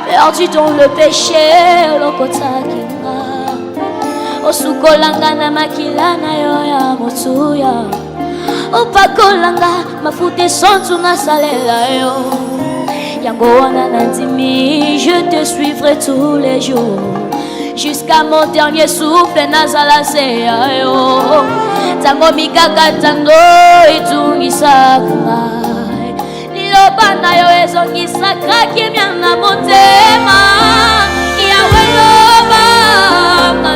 perdu dans le péché, lokotakinga. Osukolanga na makila na yo ya motuya. Opakolanga mafute sontu na salela yo. Yango wana nandimi, je te suivrai tous les jours. Jusqu'à mon dernier souffle nazala seya yo. Tango mikaka tando itungisaka. Liloba na yo ezongisaka kimya na motema. Yawe loba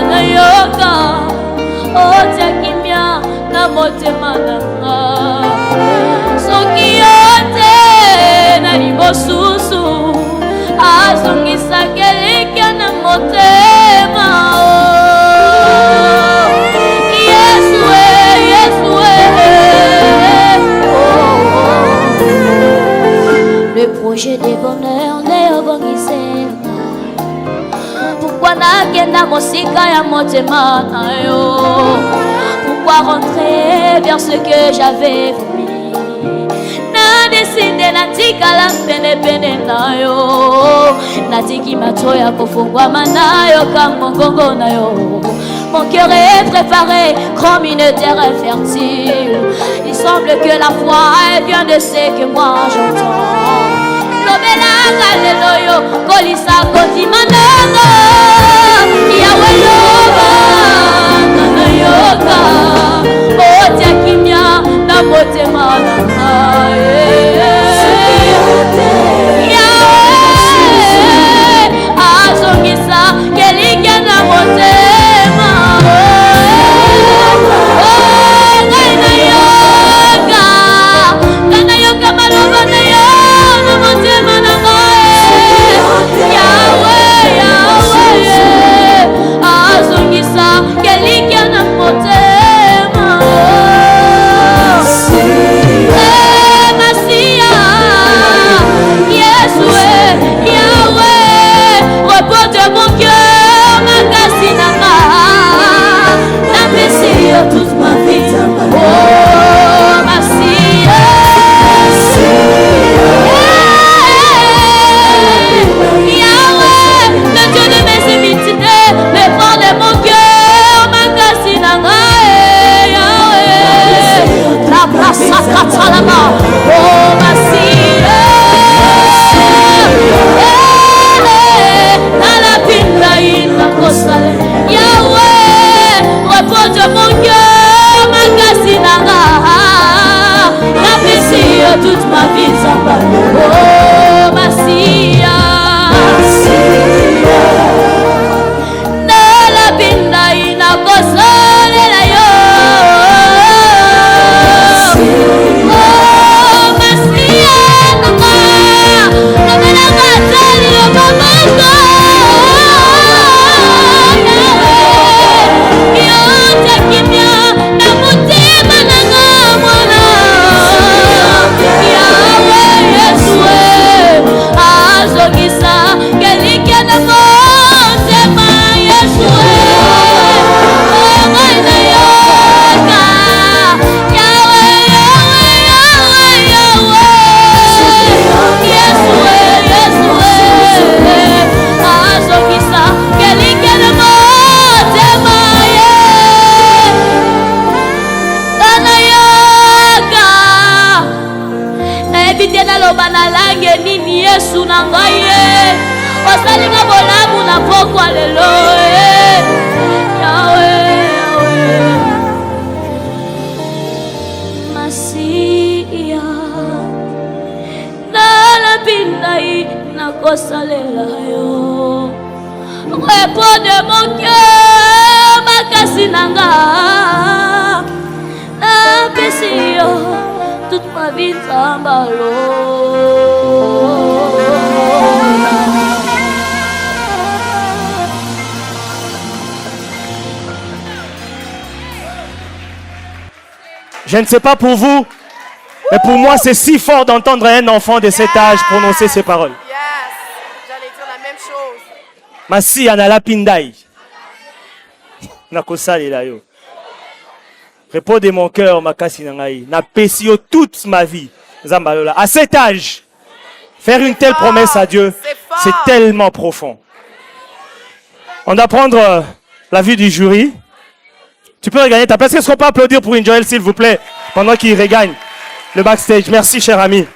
na yoka. Otia kimya na motema nanga. Soki yote na libosusu. Azongisaka elika na motema. Le projet de bonheur n'est au bon. Pourquoi nakenda mosika ya motema na yo? Pourquoi rentrer vers ce que j'avais voulu? Na décidé natikala pene na yo. Natiki matoya kofungwama na yo kamongongo na yo. Mon cœur est préparé comme une terre fertile. Il semble que la foi elle vient de ce que moi j'entends. Lobela kaleloyo kolisa kotimananga. Yawe loba na yoka. Otia kimya na motema nanga. Yawe azongisa kelika na motema. Toute ma vie, oh, Massia, Yahweh, le Dieu de mes imitités, le fond de mon cœur, ma cassinanga, Yahweh, la place à Katalama, oh, Massia, la pinta in la costale, Yahweh, repos de mon cœur, ma cassinanga, la plaisir toute ma vie, Zamba, oh, Massia, na la pinda ina kosole la yo, oh, Massia, nanga, na mena katali yo mamanga. Yesu na ngaye osalinga bolamu na pokwa lelo Yahweh Masia na la pindai na kosalela yo repos de mon cœur makasi nanga na pesio toute ma vie Zambalo. Je ne sais pas pour vous, mais pour moi c'est si fort d'entendre un enfant de cet âge prononcer ces paroles. Yes, j'allais dire la même chose. Masi anala pindai. Nakosalela yo. Repos de mon cœur, makasi nangai. Na pesio toute ma vie. Zambalola. À cet âge, Faire une telle promesse à Dieu, c'est tellement profond. On doit prendre l'avis du jury. Tu peux regagner ta place. Est-ce qu'on peut applaudir pour Joel, s'il vous plaît, pendant qu'il regagne le backstage? Merci, cher ami.